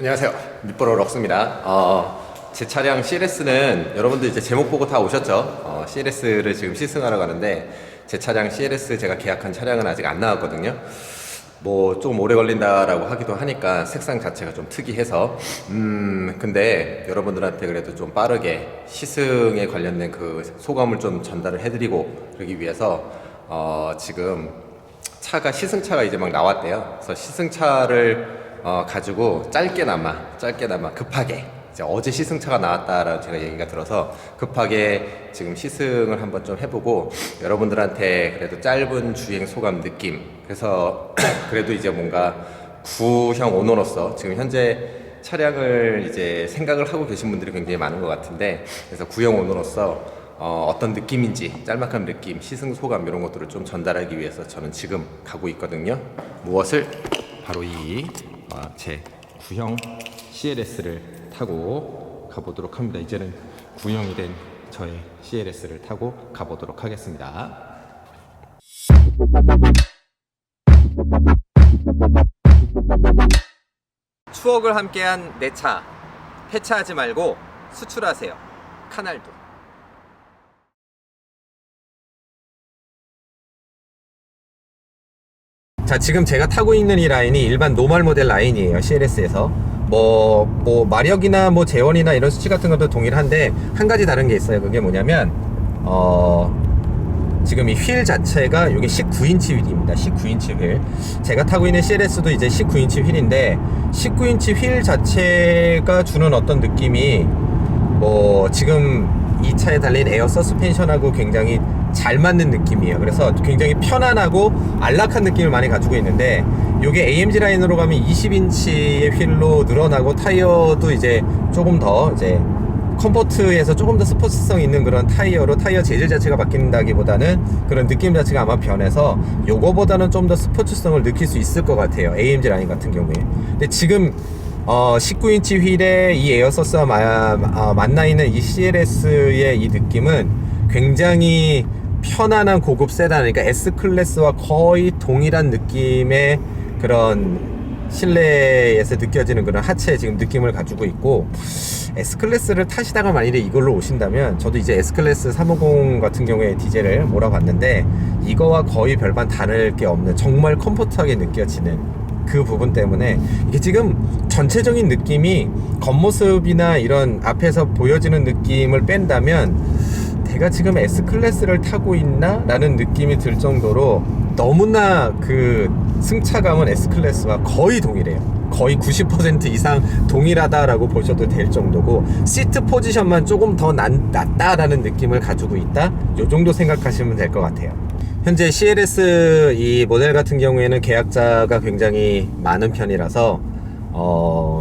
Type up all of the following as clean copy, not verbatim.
안녕하세요. 밑보로 럭스입니다. 제 차량 CLS는 여러분들 이제 제목 보고 다 오셨죠? CLS를 지금 시승하러 가는데 제 차량 CLS 제가 계약한 차량은 아직 안 나왔거든요. 뭐 좀 오래 걸린다라고 하기도 하니까 색상 자체가 좀 특이해서 근데 여러분들한테 그래도 좀 빠르게 시승에 관련된 그 소감을 좀 전달을 해드리고 그러기 위해서 지금 차가 시승차가 이제 막 나왔대요. 그래서 시승차를 가지고 짧게나마 급하게 이제 어제 시승차가 나왔다라고 제가 얘기가 들어서 급하게 지금 시승을 한번 좀 해보고 여러분들한테 그래도 짧은 주행 소감 느낌, 그래서 그래도 이제 뭔가 구형 오너로서 지금 현재 차량을 이제 생각을 하고 계신 분들이 굉장히 많은 것 같은데, 그래서 구형 오너로서 어떤 느낌인지 짤막한 느낌, 시승 소감 이런 것들을 좀 전달하기 위해서 저는 지금 가고 있거든요. 무엇을? 바로 이 제 구형 CLS를 타고 가보도록 합니다. 이제는 구형이 된 저의 CLS를 타고 가보도록 하겠습니다. 추억을 함께한 내 차, 폐차하지 말고 수출하세요. 카날도. 자, 지금 제가 타고 있는 이 라인이 일반 노멀 모델 라인이에요. CLS에서 뭐 마력이나 뭐 제원이나 이런 수치 같은 것도 동일한데 한 가지 다른 게 있어요. 그게 뭐냐면 지금 이 휠 자체가 이게 19인치 휠입니다. 19인치 휠. 제가 타고 있는 CLS도 이제 19인치 휠인데 19인치 휠 자체가 주는 어떤 느낌이 뭐 지금 이 차에 달린 에어 서스펜션하고 굉장히 잘 맞는 느낌이에요. 그래서 굉장히 편안하고 안락한 느낌을 많이 가지고 있는데, 이게 AMG 라인으로 가면 20인치의 휠로 늘어나고 타이어도 이제 조금 더 이제 컴포트에서 조금 더 스포츠성 있는 그런 타이어로 타이어 재질 자체가 바뀐다기보다는 그런 느낌 자체가 아마 변해서 요거보다는 좀 더 스포츠성을 느낄 수 있을 것 같아요. AMG 라인 같은 경우에. 근데 지금 19인치 휠에 이 에어서스와 만나 있는 이 CLS의 이 느낌은 굉장히 편안한 고급 세단, 그러니까 S클래스와 거의 동일한 느낌의 그런 실내에서 느껴지는 그런 하체의 지금 느낌을 가지고 있고, S클래스를 타시다가 만일에 이걸로 오신다면, 저도 이제 S클래스 350 같은 경우에 디젤을 몰아봤는데 이거와 거의 별반 다를 게 없는 정말 컴포트하게 느껴지는 그 부분 때문에 이게 지금 전체적인 느낌이 겉모습이나 이런 앞에서 보여지는 느낌을 뺀다면 내가 지금 S클래스를 타고 있나? 라는 느낌이 들 정도로 너무나 그 승차감은 S클래스와 거의 동일해요. 거의 90% 이상 동일하다라고 보셔도 될 정도고, 시트 포지션만 조금 더 낫다라는 느낌을 가지고 있다? 요 정도 생각하시면 될 것 같아요. 현재 CLS 이 모델 같은 경우에는 계약자가 굉장히 많은 편이라서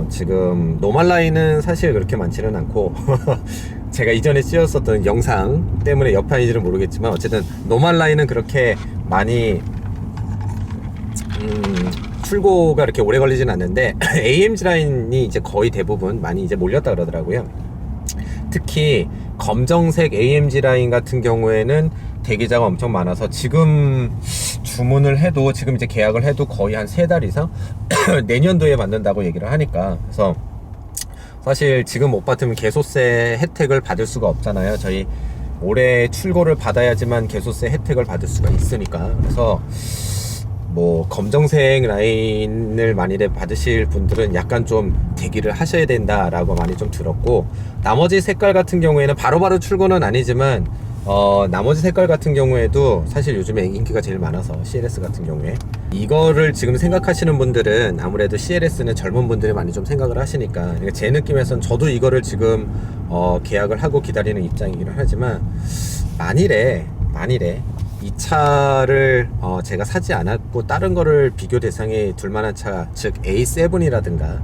지금 노멀 라인은 사실 그렇게 많지는 않고 제가 이전에 찍었었던 영상 때문에 여파인지는 모르겠지만 어쨌든 노멀 라인은 그렇게 많이 출고가 이렇게 오래 걸리진 않는데 AMG 라인이 이제 거의 대부분 많이 이제 몰렸다 그러더라고요. 특히 검정색 AMG 라인 같은 경우에는 대기자가 엄청 많아서 지금 주문을 해도, 지금 이제 계약을 해도 거의 한 3달 이상 내년도에 받는다고 얘기를 하니까, 그래서 사실 지금 못 받으면 개소세 혜택을 받을 수가 없잖아요. 저희 올해 출고를 받아야지만 개소세 혜택을 받을 수가 있으니까. 그래서 뭐 검정색 라인을 만일에 받으실 분들은 약간 좀 대기를 하셔야 된다라고 많이 좀 들었고, 나머지 색깔 같은 경우에는 바로바로 출고는 아니지만 나머지 색깔 같은 경우에도 사실 요즘에 인기가 제일 많아서 CLS 같은 경우에 이거를 지금 생각하시는 분들은 아무래도 CLS는 젊은 분들이 많이 좀 생각을 하시니까, 그러니까 제 느낌에선 저도 이거를 지금 계약을 하고 기다리는 입장이긴 하지만 만일에 이 차를 제가 사지 않았고 다른 거를 비교 대상에 둘 만한 차, 즉 A7이라든가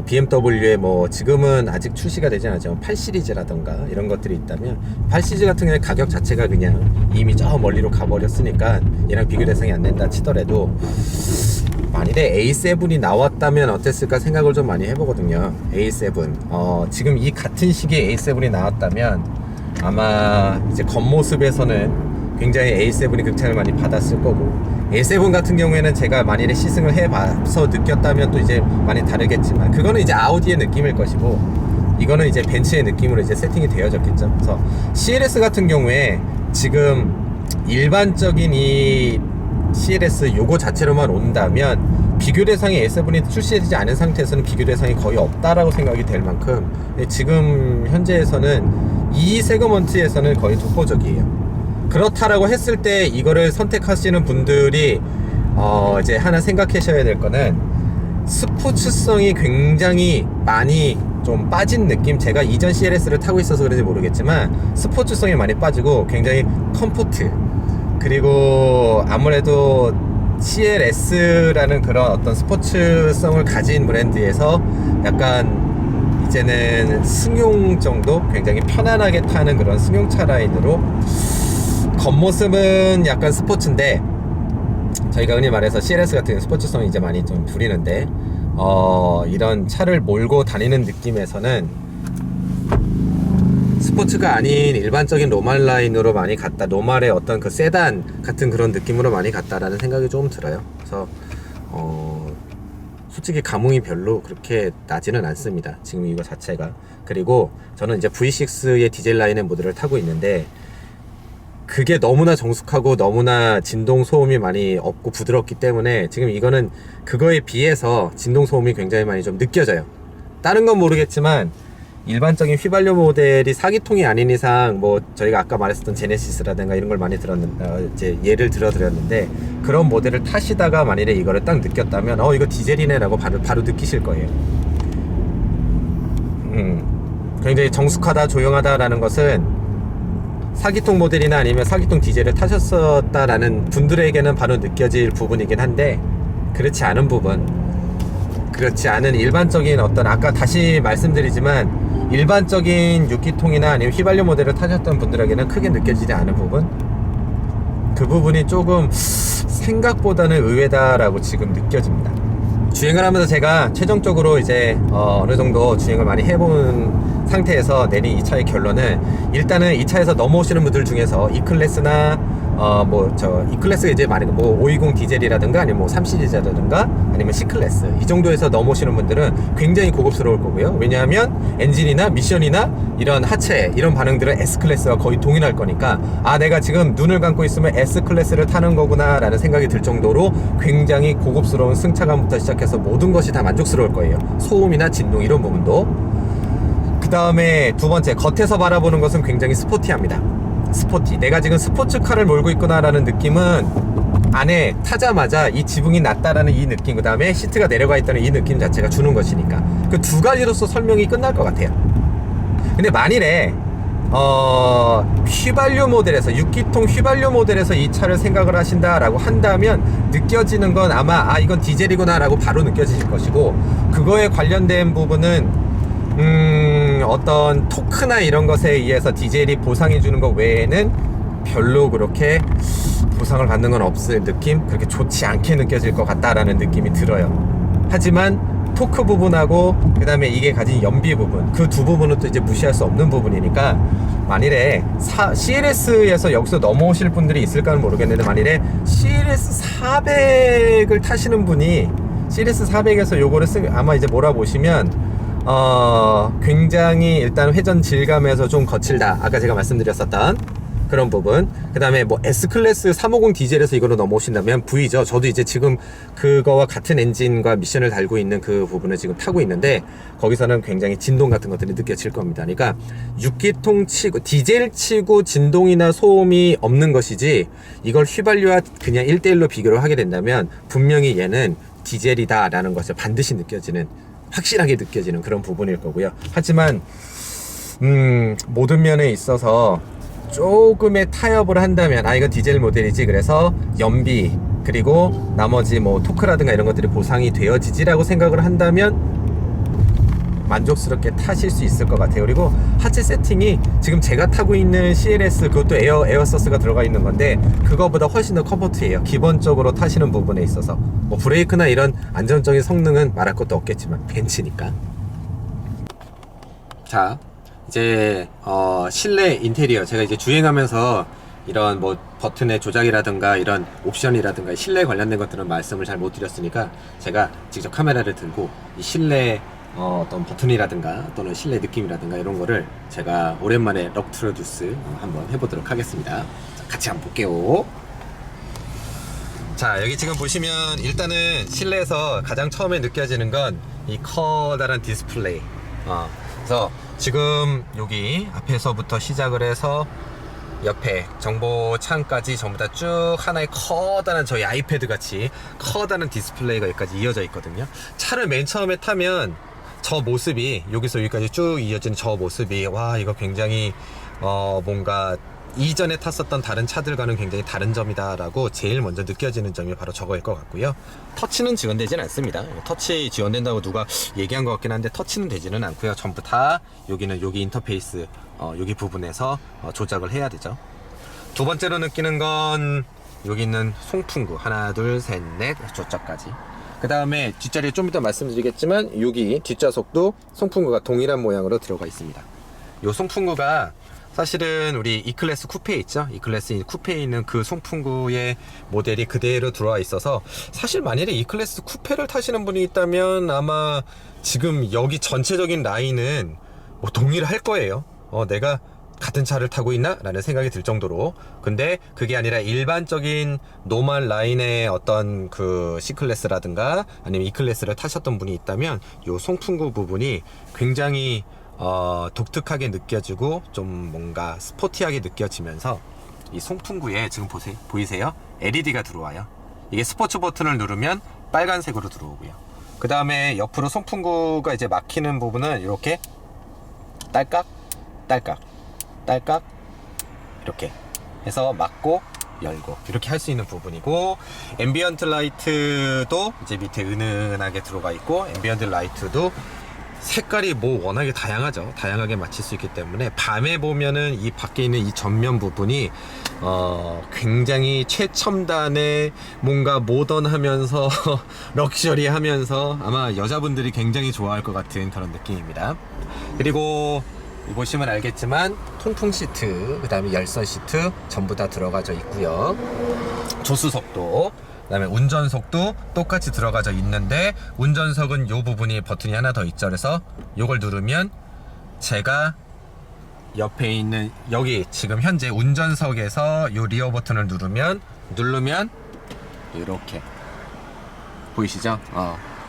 BMW의 뭐 지금은 아직 출시가 되지 않았지만 8시리즈라던가 이런 것들이 있다면, 8시리즈 같은 경우에 가격 자체가 그냥 이미 저 멀리로 가버렸으니까 얘랑 비교 대상이 안 된다 치더라도 만일에 A7이 나왔다면 어땠을까 생각을 좀 많이 해보거든요. A7 지금 이 같은 시기에 A7이 나왔다면 아마 이제 겉모습에서는 굉장히 A7이 극찬을 많이 받았을 거고, A7 같은 경우에는 제가 만일에 시승을 해봐서 느꼈다면 또 이제 많이 다르겠지만, 그거는 이제 아우디의 느낌일 것이고, 이거는 이제 벤츠의 느낌으로 이제 세팅이 되어졌겠죠. 그래서 CLS 같은 경우에 지금 일반적인 이 CLS 요거 자체로만 온다면 비교 대상이 A7이 출시되지 않은 상태에서는 비교 대상이 거의 없다라고 생각이 될 만큼 지금 현재에서는 이 세그먼트에서는 거의 독보적이에요. 그렇다라고 했을 때 이거를 선택하시는 분들이 이제 하나 생각하셔야 될 거는 스포츠성이 굉장히 많이 좀 빠진 느낌. 제가 이전 CLS를 타고 있어서 그런지 모르겠지만 스포츠성이 많이 빠지고 굉장히 컴포트, 그리고 아무래도 CLS라는 그런 어떤 스포츠성을 가진 브랜드에서 약간 이제는 승용 정도 굉장히 편안하게 타는 그런 승용차 라인으로, 겉모습은 약간 스포츠인데 저희가 흔히 말해서 CLS 같은 스포츠성이 이제 많이 좀 부리는데 이런 차를 몰고 다니는 느낌에서는 스포츠가 아닌 일반적인 노말 라인으로 많이 갔다, 노말의 어떤 그 세단 같은 그런 느낌으로 많이 갔다라는 생각이 조금 들어요. 그래서 솔직히 감흥이 별로 그렇게 나지는 않습니다, 지금 이거 자체가. 그리고 저는 이제 V6의 디젤 라인의 모델을 타고 있는데 그게 너무나 정숙하고 너무나 진동 소음이 많이 없고 부드럽기 때문에 지금 이거는 그거에 비해서 진동 소음이 굉장히 많이 좀 느껴져요. 다른 건 모르겠지만 일반적인 휘발유 모델이 4기통이 아닌 이상, 뭐 저희가 아까 말했었던 제네시스라든가 이런 걸 많이 이제 예를 들어드렸는데, 그런 모델을 타시다가 만일에 이거를 딱 느꼈다면 이거 디젤이네 라고 바로 느끼실 거예요. 굉장히 정숙하다, 조용하다 라는 것은 4기통 모델이나 아니면 4기통 디젤을 타셨었다라는 분들에게는 바로 느껴질 부분이긴 한데, 그렇지 않은 부분, 그렇지 않은 일반적인 어떤, 아까 다시 말씀드리지만 일반적인 6기통이나 아니면 휘발유 모델을 타셨던 분들에게는 크게 느껴지지 않은 부분, 그 부분이 조금 생각보다는 의외다라고 지금 느껴집니다. 주행을 하면서 제가 최종적으로 이제 어느 정도 주행을 많이 해본 상태에서 내린 이 차의 결론은, 일단은 이 차에서 넘어오시는 분들 중에서 E클래스나 E클래스가 이제 많이 520 디젤이라든가 아니면 3시리즈라든가 아니면 C클래스 이 정도에서 넘어오시는 분들은 굉장히 고급스러울 거고요. 왜냐하면 엔진이나 미션이나 이런 하체 이런 반응들은 S클래스와 거의 동일할 거니까, 내가 지금 눈을 감고 있으면 S클래스를 타는 거구나 라는 생각이 들 정도로 굉장히 고급스러운 승차감부터 시작해서 모든 것이 다 만족스러울 거예요. 소음이나 진동 이런 부분도. 그 다음에 두 번째, 겉에서 바라보는 것은 굉장히 스포티합니다. 스포티. 내가 지금 스포츠카를 몰고 있구나 라는 느낌은 안에 타자마자 이 지붕이 낮다라는 이 느낌, 그 다음에 시트가 내려가 있다는 이 느낌 자체가 주는 것이니까 그 두 가지로서 설명이 끝날 것 같아요. 근데 만일에 휘발유 모델에서 6기통 휘발유 모델에서 이 차를 생각을 하신다라고 한다면 느껴지는 건 아마 이건 디젤이구나 라고 바로 느껴지실 것이고, 그거에 관련된 부분은 어떤 토크나 이런 것에 의해서 디젤이 보상해주는 것 외에는 별로 그렇게 보상을 받는 건 없을 느낌? 그렇게 좋지 않게 느껴질 것 같다라는 느낌이 들어요. 하지만 토크 부분하고 그 다음에 이게 가진 연비 부분, 그 두 부분은 또 이제 무시할 수 없는 부분이니까, 만일에 CLS에서 여기서 넘어오실 분들이 있을까는 모르겠는데, 만일에 CLS 400을 타시는 분이 CLS 400에서 요거를 아마 이제 몰아보시면 굉장히 일단 회전 질감에서 좀 거칠다, 아까 제가 말씀드렸었던 그런 부분. 그 다음에 S클래스 350 디젤에서 이거로 넘어오신다면 V죠. 저도 이제 지금 그거와 같은 엔진과 미션을 달고 있는 그 부분을 지금 타고 있는데, 거기서는 굉장히 진동 같은 것들이 느껴질 겁니다. 그러니까 6기통 치고 디젤 치고 진동이나 소음이 없는 것이지, 이걸 휘발유와 그냥 1대1로 비교를 하게 된다면 분명히 얘는 디젤이다 라는 것을 반드시 확실하게 느껴지는 그런 부분일 거고요. 하지만 모든 면에 있어서 조금의 타협을 한다면, 이건 디젤 모델이지, 그래서 연비 그리고 나머지 토크라든가 이런 것들이 보상이 되어지지라고 생각을 한다면 만족스럽게 타실 수 있을 것 같아요. 그리고 하체 세팅이 지금 제가 타고 있는 CLS, 그것도 에어서스가 들어가 있는 건데 그거보다 훨씬 더 컴포트해요. 기본적으로 타시는 부분에 있어서 브레이크나 이런 안전적인 성능은 말할 것도 없겠지만 벤츠니까. 자, 이제 실내 인테리어, 제가 이제 주행하면서 이런 뭐 버튼의 조작이라든가 이런 옵션이라든가 실내 관련된 것들은 말씀을 잘 못 드렸으니까 제가 직접 카메라를 들고 이 실내 어떤 버튼이라든가 또는 실내 느낌이라든가 이런 거를 제가 오랜만에 럭트로듀스 한번 해보도록 하겠습니다. 자, 같이 한번 볼게요. 자, 여기 지금 보시면 일단은 실내에서 가장 처음에 느껴지는 건 이 커다란 디스플레이. 그래서 지금 여기 앞에서부터 시작을 해서 옆에 정보창까지 전부 다 쭉 하나의 커다란 저희 아이패드 같이 커다란 디스플레이가 여기까지 이어져 있거든요. 차를 맨 처음에 타면 저 모습이 여기서 여기까지 쭉 이어지는 저 모습이 와, 이거 굉장히 뭔가 이전에 탔었던 다른 차들과는 굉장히 다른 점이다 라고 제일 먼저 느껴지는 점이 바로 저거일 것 같고요. 터치는 지원되진 않습니다. 터치 지원된다고 누가 얘기한 것 같긴 한데 터치는 되지는 않고요. 전부 다 여기는 여기 인터페이스 여기 부분에서 조작을 해야 되죠. 두 번째로 느끼는 건 여기 있는 송풍구 하나 둘 셋 넷 저쪽까지. 그 다음에 뒷자리에 좀 이따 말씀드리겠지만 여기 뒷좌석도 송풍구가 동일한 모양으로 들어가 있습니다. 이 송풍구가 사실은 우리 E클래스 쿠페 있죠? E클래스 쿠페에 있는 그 송풍구의 모델이 그대로 들어와 있어서 사실 만일에 E클래스 쿠페를 타시는 분이 있다면 아마 지금 여기 전체적인 라인은 뭐 동일할 거예요. 내가 같은 차를 타고 있나? 라는 생각이 들 정도로. 근데 그게 아니라 일반적인 노멀 라인의 어떤 그 C클래스라든가 아니면 E클래스를 타셨던 분이 있다면 요 송풍구 부분이 굉장히 독특하게 느껴지고 좀 뭔가 스포티하게 느껴지면서 이 송풍구에 지금 보이세요? LED가 들어와요. 이게 스포츠 버튼을 누르면 빨간색으로 들어오고요. 그 다음에 옆으로 송풍구가 이제 막히는 부분은 이렇게 딸깍 딸깍 딸깍 이렇게 해서 막고 열고 이렇게 할 수 있는 부분이고, 앰비언트 라이트도 이제 밑에 은은하게 들어가 있고, 앰비언트 라이트도 색깔이 뭐 워낙에 다양하죠. 다양하게 맞출 수 있기 때문에 밤에 보면은 이 밖에 있는 이 전면 부분이 굉장히 최첨단의 뭔가 모던하면서 럭셔리하면서 아마 여자분들이 굉장히 좋아할 것 같은 그런 느낌입니다. 그리고 보시면 알겠지만 통풍 시트, 그 다음에 열선 시트 전부 다 들어가져 있고요. 조수석도, 그 다음에 운전석도 똑같이 들어가져 있는데, 운전석은 요 부분이 버튼이 하나 더 있죠. 그래서 요걸 누르면 제가 옆에 있는 여기 지금 현재 운전석에서 요 리어 버튼을 누르면 이렇게 보이시죠?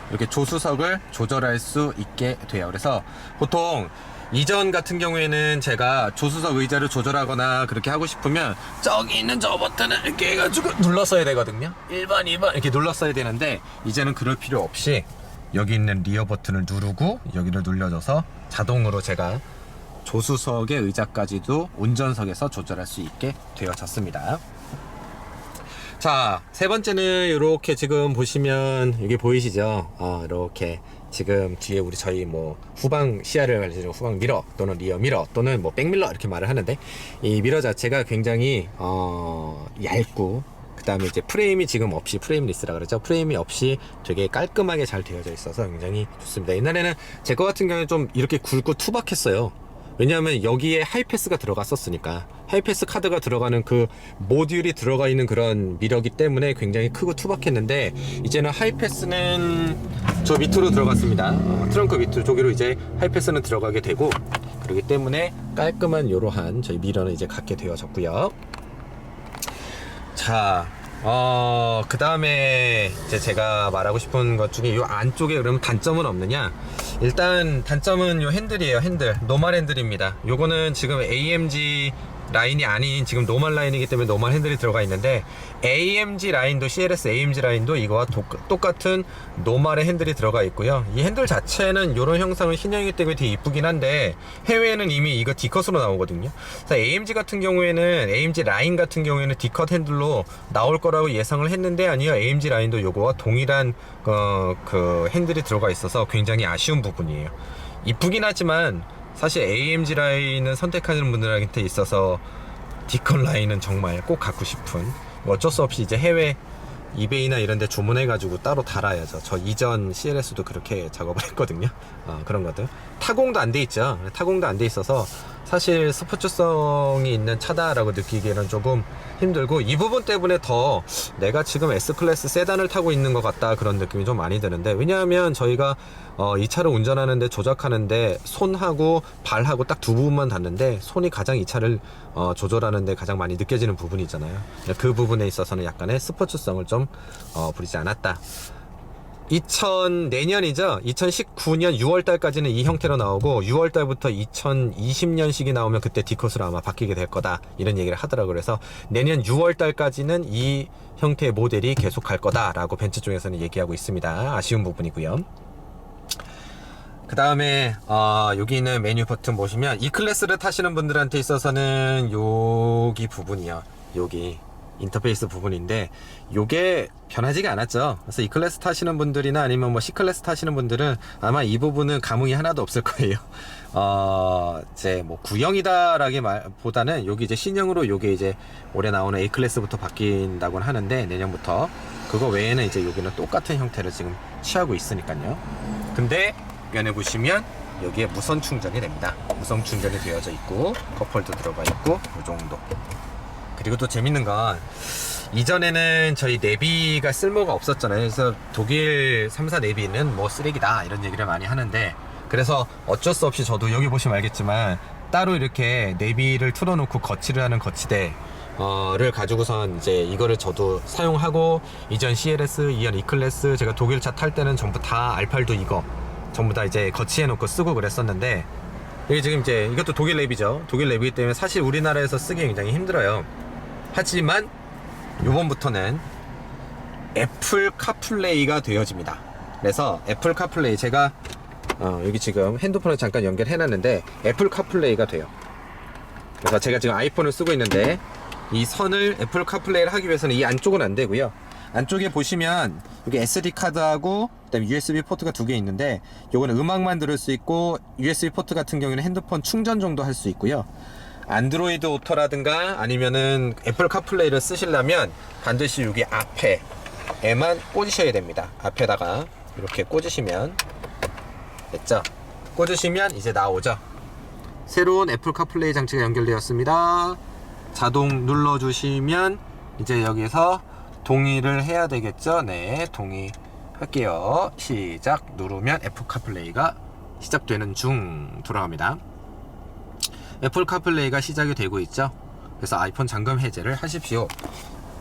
이렇게 조수석을 조절할 수 있게 돼요. 그래서 보통 이전 같은 경우에는 제가 조수석 의자를 조절하거나 그렇게 하고 싶으면 저기 있는 저 버튼을 이렇게 해가지고 눌렀어야 되거든요. 1번 2번 이렇게 눌렀어야 되는데, 이제는 그럴 필요 없이 여기 있는 리어 버튼을 누르고 여기를 눌려줘서 자동으로 제가 조수석의 의자까지도 운전석에서 조절할 수 있게 되어졌습니다. 자, 세 번째는 이렇게 지금 보시면 여기 보이시죠? 이렇게 지금 뒤에 우리 저희 뭐 후방 시야를 가리는 후방 미러 또는 리어 미러 또는 뭐 백미러 이렇게 말을 하는데, 이 미러 자체가 굉장히 얇고, 그 다음에 이제 프레임이 지금 없이, 프레임리스라 그러죠. 프레임이 없이 되게 깔끔하게 잘 되어져 있어서 굉장히 좋습니다. 옛날에는 제 거 같은 경우는 좀 이렇게 굵고 투박했어요. 왜냐하면 여기에 하이패스가 들어갔었으니까, 하이패스 카드가 들어가는 그 모듈이 들어가 있는 그런 미러기 때문에 굉장히 크고 투박했는데, 이제는 하이패스는 저 밑으로 들어갔습니다. 트렁크 밑으로 저기로 이제 하이패스는 들어가게 되고, 그렇기 때문에 깔끔한 이러한 저희 미러는 이제 갖게 되어졌고요. 자, 그 다음에 이제 제가 말하고 싶은 것 중에 이 안쪽에 그러면 단점은 없느냐? 일단 단점은 요 핸들이에요. 핸들 노멀 핸들입니다. 요거는 지금 AMG 라인이 아닌 지금 노멀 라인이기 때문에 노멀 핸들이 들어가 있는데, AMG 라인도 CLS AMG 라인도 이거와 똑같은 노멀의 핸들이 들어가 있고요. 이 핸들 자체는 이런 형상은 흰형이기 때문에 되게 이쁘긴 한데, 해외에는 이미 이거 D컷으로 나오거든요. 그래서 AMG 같은 경우에는, AMG 라인 같은 경우에는 D컷 핸들로 나올 거라고 예상을 했는데, 아니요, AMG 라인도 요거와 동일한 그 핸들이 들어가 있어서 굉장히 아쉬운 부분이에요. 이쁘긴 하지만 사실 AMG 라인은 선택하는 분들한테 있어서 D컷 라인은 정말 꼭 갖고 싶은, 어쩔 수 없이 이제 해외 이베이나 이런 데 주문해 가지고 따로 달아야죠. 저 이전 CLS도 그렇게 작업을 했거든요. 그런 것들 타공도 안 돼 있죠. 타공도 안 돼 있어서 사실 스포츠성이 있는 차다라고 느끼기에는 조금 힘들고, 이 부분 때문에 더 내가 지금 S클래스 세단을 타고 있는 것 같다 그런 느낌이 좀 많이 드는데, 왜냐하면 저희가 이 차를 운전하는데 조작하는데 손하고 발하고 딱 두 부분만 닿는데, 손이 가장 이 차를 조절하는데 가장 많이 느껴지는 부분이잖아요. 그 부분에 있어서는 약간의 스포츠성을 좀 부리지 않았다. 내년이죠. 2019년 6월달까지는 이 형태로 나오고, 6월달부터 2020년식이 나오면 그때 D컷으로 아마 바뀌게 될 거다 이런 얘기를 하더라고요. 그래서 내년 6월달까지는 이 형태의 모델이 계속 갈 거다라고 벤츠 쪽에서는 얘기하고 있습니다. 아쉬운 부분이고요. 그 다음에 여기 있는 메뉴 버튼 보시면 E클래스를 타시는 분들한테 있어서는 여기 부분이요, 여기 인터페이스 부분인데 요게 변하지가 않았죠. 그래서 E클래스 타시는 분들이나 아니면 뭐 C클래스 타시는 분들은 아마 이 부분은 감흥이 하나도 없을 거예요. 이제 뭐 구형이다라기 보다는 여기 이제 신형으로 요게 이제 올해 나오는 A클래스부터 바뀐다고는 하는데, 내년부터 그거 외에는 이제 여기는 똑같은 형태를 지금 취하고 있으니까요. 근데 면에 보시면 여기에 무선 충전이 됩니다. 무선 충전이 되어져 있고 컵홀도 들어가 있고 요 정도. 그리고 또 재밌는 건, 이전에는 저희 내비가 쓸모가 없었잖아요. 그래서 독일 3사 내비는 뭐 쓰레기다 이런 얘기를 많이 하는데, 그래서 어쩔 수 없이 저도 여기 보시면 알겠지만 따로 이렇게 내비를 틀어놓고 거치를 하는 거치대 를 가지고선 이제 이거를 저도 사용하고, 이전 CLS, 이전 E클래스, 제가 독일 차 탈 때는 전부 다 R8도 이거 전부 다 이제 거치해 놓고 쓰고 그랬었는데, 이게 지금 이제 이것도 독일 내비죠. 독일 내비이기 때문에 사실 우리나라에서 쓰기 굉장히 힘들어요. 하지만 요번부터는 애플 카플레이가 되어집니다. 그래서 애플 카플레이, 제가 여기 지금 핸드폰을 잠깐 연결해 놨는데 애플 카플레이가 돼요. 그래서 제가 지금 아이폰을 쓰고 있는데, 이 선을 애플 카플레이를 하기 위해서는 이 안쪽은 안 되고요. 안쪽에 보시면 여기 SD 카드하고 그다음에 USB 포트가 두 개 있는데, 요거는 음악만 들을 수 있고, USB 포트 같은 경우에는 핸드폰 충전 정도 할 수 있고요. 안드로이드 오토라든가 아니면은 애플 카플레이를 쓰시려면 반드시 여기 앞에에만 꽂으셔야 됩니다. 앞에다가 이렇게 꽂으시면 됐죠? 꽂으시면 이제 나오죠. 새로운 애플 카플레이 장치가 연결되었습니다. 자동 눌러주시면 이제 여기서 동의를 해야 되겠죠? 네, 동의할게요. 시작 누르면 애플 카플레이가 시작되는 중 돌아갑니다. 애플 카플레이가 시작이 되고 있죠. 그래서 아이폰 잠금 해제를 하십시오.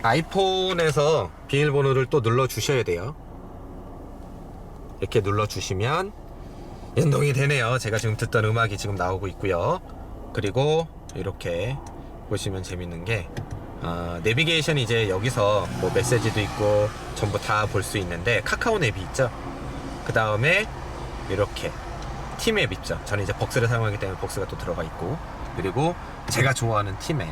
아이폰에서 비밀번호를 또 눌러 주셔야 돼요. 이렇게 눌러 주시면 연동이 되네요. 제가 지금 듣던 음악이 지금 나오고 있고요. 그리고 이렇게 보시면 재밌는 게, 내비게이션이 이제 여기서 뭐 메시지도 있고 전부 다 볼 수 있는데, 카카오 내비 있죠. 그 다음에 이렇게 T맵 있죠. 저는 이제 벅스를 사용하기 때문에 벅스가 또 들어가 있고, 그리고 제가 좋아하는 T맵,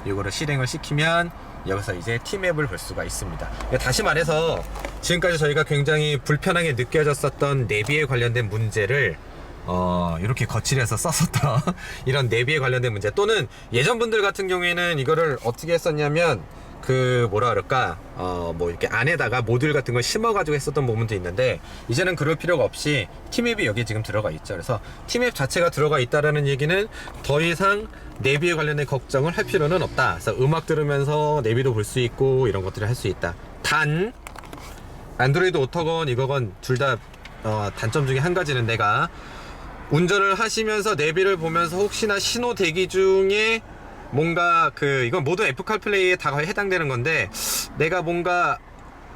이거를 실행을 시키면 여기서 이제 T맵을 볼 수가 있습니다. 다시 말해서 지금까지 저희가 굉장히 불편하게 느껴졌었던 내비에 관련된 문제를 이렇게 거칠해서 썼었던 이런 내비에 관련된 문제, 또는 예전 분들 같은 경우에는 이거를 어떻게 했었냐면, 그 뭐라 그럴까, 뭐 이렇게 안에다가 모듈 같은 걸 심어가지고 했었던 부분도 있는데, 이제는 그럴 필요가 없이 T맵이 여기 지금 들어가 있죠. 그래서 T맵 자체가 들어가 있다라는 얘기는 더 이상 내비에 관련된 걱정을 할 필요는 없다. 그래서 음악 들으면서 내비도 볼 수 있고 이런 것들을 할 수 있다. 단 안드로이드 오토건 이거건 둘 다 단점 중에 한 가지는, 내가 운전을 하시면서 내비를 보면서 혹시나 신호 대기 중에 뭔가 이건 모두 애플 카플레이에 다 해당되는 건데, 내가 뭔가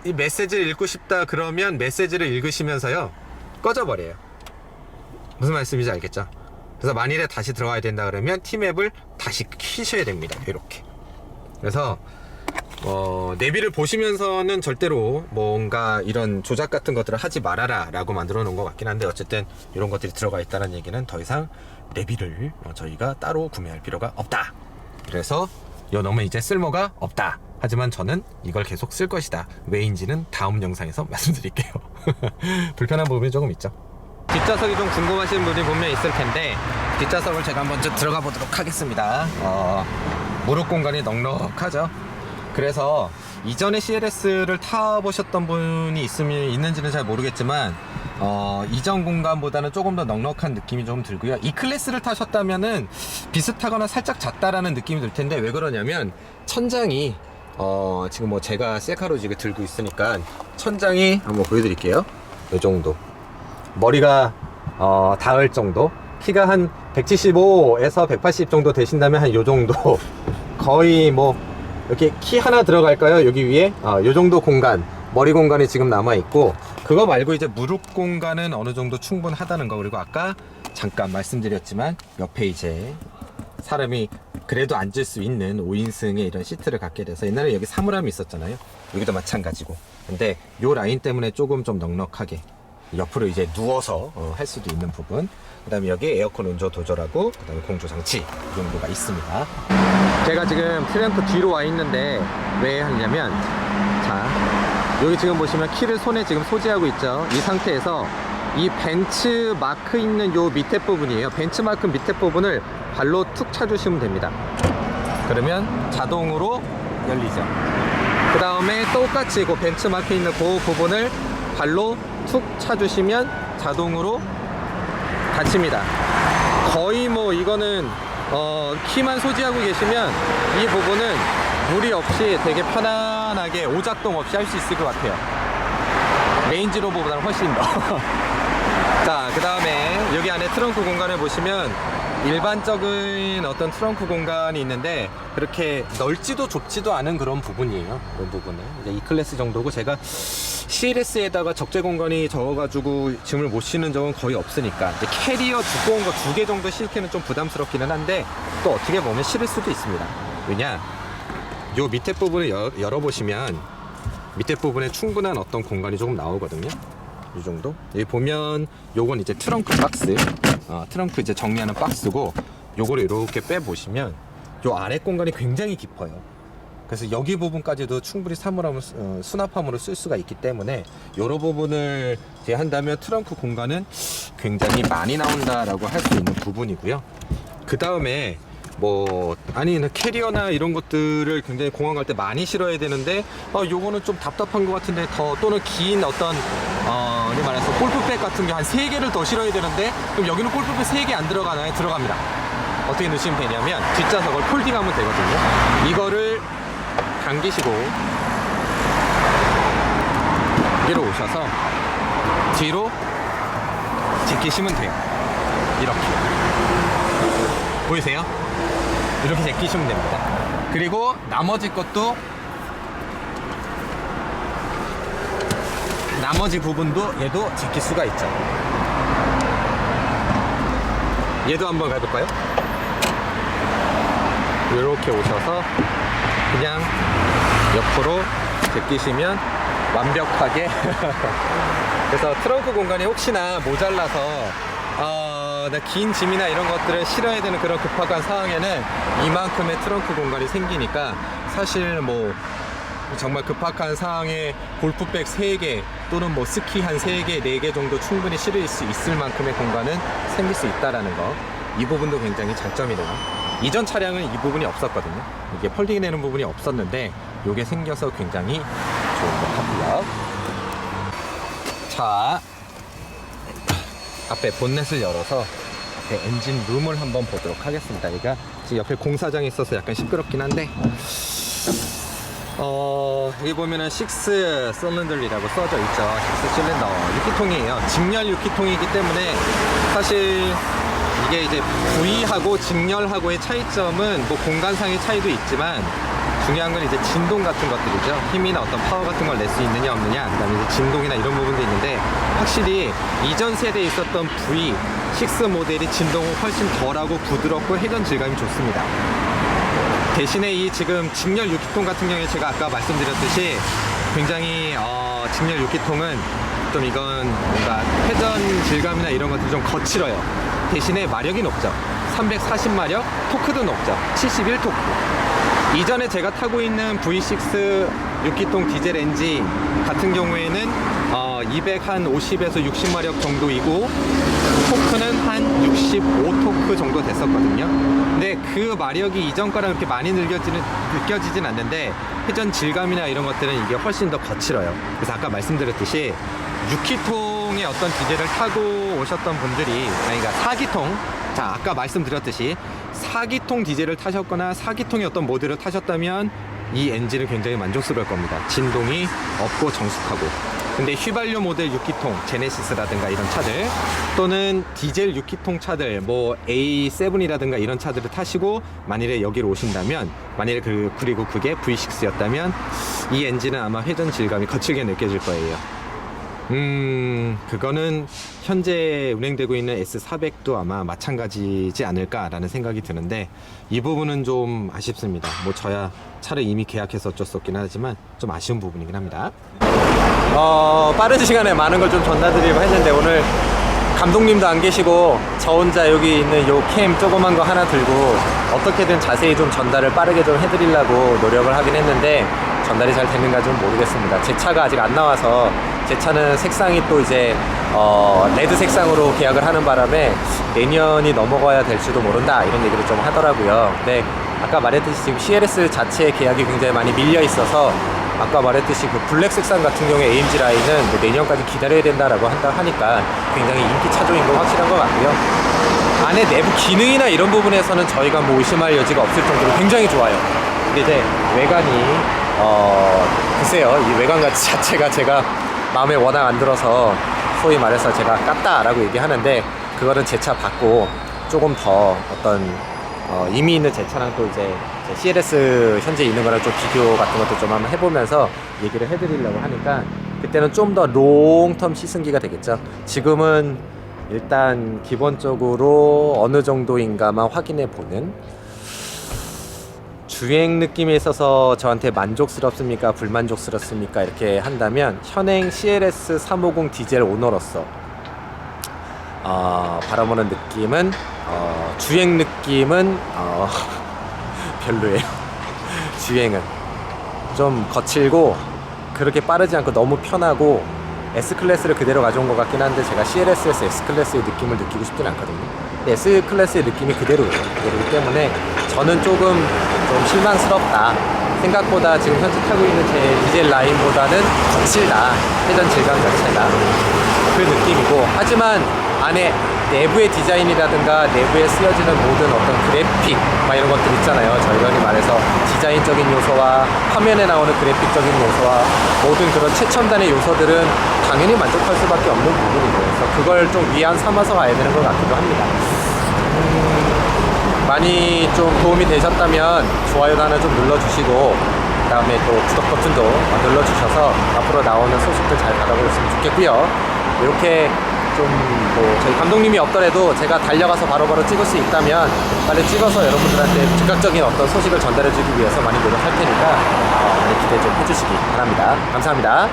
이 메시지를 읽고 싶다 그러면 메시지를 읽으시면서요 꺼져버려요. 무슨 말씀인지 알겠죠? 그래서 만일에 다시 들어와야 된다 그러면 T맵을 다시 키셔야 됩니다. 이렇게. 그래서 내비를 보시면서는 절대로 뭔가 이런 조작 같은 것들을 하지 말아라 라고 만들어 놓은 것 같긴 한데, 어쨌든 이런 것들이 들어가 있다는 얘기는 더 이상 내비를 저희가 따로 구매할 필요가 없다. 그래서 너무 이제 쓸모가 없다. 하지만 저는 이걸 계속 쓸 것이다. 왜인지는 다음 영상에서 말씀드릴게요. 불편한 부분이 조금 있죠. 뒷좌석이 좀 궁금하신 분이 분명히 있을 텐데, 뒷좌석을 제가 먼저 들어가 보도록 하겠습니다. 무릎 공간이 넉넉하죠. 그래서 이전에 CLS를 타보셨던 분이 있는지는 잘 모르겠지만, 이전 공간보다는 조금 더 넉넉한 느낌이 좀 들고요. 이 클래스를 타셨다면은 비슷하거나 살짝 작다라는 느낌이 들 텐데, 왜 그러냐면 천장이 지금 뭐 제가 셀카로 지금 들고 있으니까 천장이 한번 보여드릴게요. 이 정도, 머리가 닿을 정도, 키가 한 175에서 180 정도 되신다면 한 요 정도 거의 뭐 이렇게 키 하나 들어갈까요? 여기 위에 요 정도 공간, 머리 공간이 지금 남아 있고, 그거 말고 이제 무릎 공간은 어느 정도 충분하다는 거. 그리고 아까 잠깐 말씀드렸지만 옆에 이제 사람이 그래도 앉을 수 있는 5인승의 이런 시트를 갖게 돼서, 옛날에 여기 사물함이 있었잖아요. 여기도 마찬가지고. 근데 요 라인 때문에 조금 좀 넉넉하게 옆으로 이제 누워서 할 수도 있는 부분. 그 다음에 여기 에어컨 온도 조절하고, 그 다음에 공조 장치 이 정도가 있습니다. 제가 지금 트렁크 뒤로 와 있는데 왜 하냐면, 자, 여기 지금 보시면 키를 손에 지금 소지하고 있죠. 이 상태에서 이 벤츠 마크 있는 요 밑에 부분이에요. 벤츠 마크 밑에 부분을 발로 툭 차주시면 됩니다. 그러면 자동으로 열리죠. 그 다음에 똑같이 그 벤츠 마크 있는 그 부분을 발로 툭 차주시면 자동으로 닫힙니다. 거의 뭐 이거는 키만 소지하고 계시면 이 부분은 무리 없이 되게 편안하게 오작동 없이 할 수 있을 것 같아요. 레인지로버보다는 훨씬 더. 자, 그 다음에 여기 안에 트렁크 공간을 보시면 일반적인 어떤 트렁크 공간이 있는데 그렇게 넓지도 좁지도 않은 그런 부분이에요. 그런 부분은 이제 E클래스 정도고, 제가 CLS에다가 적재 공간이 적어가지고 짐을 못 실는 적은 거의 없으니까 이제 캐리어 두꺼운 거 2개 정도 실기는 좀 부담스럽기는 한데, 또 어떻게 보면 실을 수도 있습니다. 왜냐, 요 밑에 부분을 열어보시면 밑에 부분에 충분한 어떤 공간이 조금 나오거든요. 이 정도. 여기 보면 요건 이제 트렁크 박스, 트렁크 이제 정리하는 박스고, 요거를 이렇게 빼보시면 요 아래 공간이 굉장히 깊어요. 그래서 여기 부분까지도 충분히 사물함을 수납함으로 쓸 수가 있기 때문에 요런 부분을 제한다면 트렁크 공간은 굉장히 많이 나온다라고 할 수 있는 부분이고요. 그 다음에 뭐 캐리어나 이런 것들을 굉장히 공항 갈 때 많이 실어야 되는데 요거는 좀 답답한 것 같은데, 또는 긴 어떤 말해서 골프백 같은 게 한 3개를 더 실어야 되는데, 그럼 여기는 골프백 3개 안 들어가나요? 들어갑니다. 어떻게 넣으시면 되냐면 뒷좌석을 폴딩하면 되거든요. 이거를 당기시고 위로 오셔서 뒤로 제끼시면 돼요. 이렇게 보이세요? 이렇게 제끼시면 됩니다. 그리고 나머지 것도, 나머지 부분도 얘도 제낄 수가 있죠. 얘도 한번 가볼까요? 이렇게 오셔서 그냥 옆으로 제끼시면 완벽하게 그래서 트렁크 공간이 혹시나 모자라서 긴 짐이나 이런 것들을 실어야 되는 그런 급박한 상황에는 이만큼의 트렁크 공간이 생기니까, 사실 뭐 정말 급박한 상황에 골프백 3개 또는 뭐 스키 한 3개, 4개 정도 충분히 실을 수 있을 만큼의 공간은 생길 수 있다라는 거, 이 부분도 굉장히 장점이네요. 이전 차량은 이 부분이 없었거든요. 이게 폴딩이 되는 부분이 없었는데 이게 생겨서 굉장히 좋은 것 같고요. 자, 앞에 본넷을 열어서 앞에 엔진 룸을 한번 보도록 하겠습니다. 여기가 지금 옆에 공사장이 있어서 약간 시끄럽긴 한데, 여기 보면은 6 실린더라고 써져 있죠. 6 실린더 6기통이에요. 직렬 6기통이기 때문에 사실 이게 이제 V하고 직렬하고의 차이점은 뭐 공간상의 차이도 있지만, 중요한 건 이제 진동 같은 것들이죠. 힘이나 어떤 파워 같은 걸 낼 수 있느냐 없느냐, 그 다음에 이제 진동이나 이런 부분도 있는데, 확실히 이전 세대에 있었던 V6 모델이 진동은 훨씬 덜하고 부드럽고 회전 질감이 좋습니다. 대신에 이 지금 직렬 6기통 같은 경우에 제가 아까 말씀드렸듯이 굉장히 직렬 6기통은 좀 이건 뭔가 회전 질감이나 이런 것들이 좀 거칠어요. 대신에 마력이 높죠. 340마력, 토크도 높죠. 71토크. 이전에 제가 타고 있는 V6 6기통 디젤 엔진 같은 경우에는 250에서 60마력 정도이고, 토크는 한 65토크 정도 됐었거든요. 근데 그 마력이 이전 거랑 그렇게 많이 느껴지진 않는데, 회전 질감이나 이런 것들은 이게 훨씬 더 거칠어요. 그래서 아까 말씀드렸듯이 6기통 진동의 어떤 디젤을 타고 오셨던 분들이, 그러니까 4기통, 자 아까 말씀드렸듯이 4기통 디젤을 타셨거나 4기통의 어떤 모델을 타셨다면 이 엔진은 굉장히 만족스러울 겁니다. 진동이 없고 정숙하고. 근데 휘발유 모델 6기통 제네시스라든가 이런 차들, 또는 디젤 6기통 차들, 뭐 A7이라든가 이런 차들을 타시고 만일에 여기로 오신다면, 만일에 그리고 그게 V6였다면 이 엔진은 아마 회전 질감이 거칠게 느껴질 거예요. 그거는 현재 운행되고 있는 S400도 아마 마찬가지지 않을까라는 생각이 드는데, 이 부분은 좀 아쉽습니다. 뭐 저야 차를 이미 계약해서 어쩔 수 없긴 하지만 좀 아쉬운 부분이긴 합니다. 빠른 시간에 많은 걸 좀 전달드리려고 했는데, 오늘 감독님도 안 계시고 저 혼자 여기 있는 요 캠 조그만 거 하나 들고 어떻게든 자세히 좀 전달을 빠르게 좀 해드리려고 노력을 하긴 했는데 전달이 잘 되는가 좀 모르겠습니다. 제 차가 아직 안 나와서, 제 차는 색상이 또 이제 레드 색상으로 계약을 하는 바람에 내년이 넘어가야 될지도 모른다 이런 얘기를 좀 하더라고요. 근데 아까 말했듯이 지금 CLS 자체의 계약이 굉장히 많이 밀려 있어서, 아까 말했듯이 그 블랙 색상 같은 경우에 AMG 라인은 뭐 내년까지 기다려야 된다라고 하니까 굉장히 인기 차종인 건 확실한 것 같고요. 안에 내부 기능이나 이런 부분에서는 저희가 뭐 의심할 여지가 없을 정도로 굉장히 좋아요. 근데 이제 외관이 글쎄요, 이 외관 자체가 제가 마음에 워낙 안 들어서 소위 말해서 제가 깠다라고 얘기하는데, 그거는 제 차 받고 조금 더 어떤 이미 있는 제 차랑 또 이제 CLS 현재 있는 거랑 좀 비교 같은 것도 좀 한번 해보면서 얘기를 해드리려고 하니까, 그때는 좀 더 롱텀 시승기가 되겠죠. 지금은 일단 기본적으로 어느 정도인가만 확인해 보는, 주행 느낌에 있어서 저한테 만족스럽습니까 불만족스럽습니까 이렇게 한다면, 현행 CLS 350 디젤 오너로서 바라보는 느낌은 주행 느낌은 별로예요. 주행은 좀 거칠고 그렇게 빠르지 않고 너무 편하고, S클래스를 그대로 가져온 것 같긴 한데 제가 CLS에서 S클래스의 느낌을 느끼고 싶진 않거든요. S클래스의 느낌이 그대로예요. 그렇기 때문에 저는 조금 좀 실망스럽다. 생각보다 지금 현재 타고 있는 제 디젤 라인보다는 거칠다. 회전 질감 자체가 그 느낌이고, 하지만 안에 내부의 디자인이라든가 내부에 쓰여지는 모든 어떤 그래픽 막 이런 것들 있잖아요. 저희가 말해서 디자인적인 요소와 화면에 나오는 그래픽적인 요소와 모든 그런 최첨단의 요소들은 당연히 만족할 수밖에 없는 부분이고, 그래서 그걸 좀 위안 삼아서 가야 되는 것 같기도 합니다. 많이 좀 도움이 되셨다면 좋아요 하나 좀 눌러주시고, 그 다음에 또 구독 버튼도 눌러주셔서 앞으로 나오는 소식들 잘 받아보셨으면 좋겠고요. 이렇게 좀 뭐 저희 감독님이 없더라도 제가 달려가서 바로바로 찍을 수 있다면 빨리 찍어서 여러분들한테 즉각적인 어떤 소식을 전달해주기 위해서 많이 노력할 테니까 많이 기대 좀 해주시기 바랍니다. 감사합니다.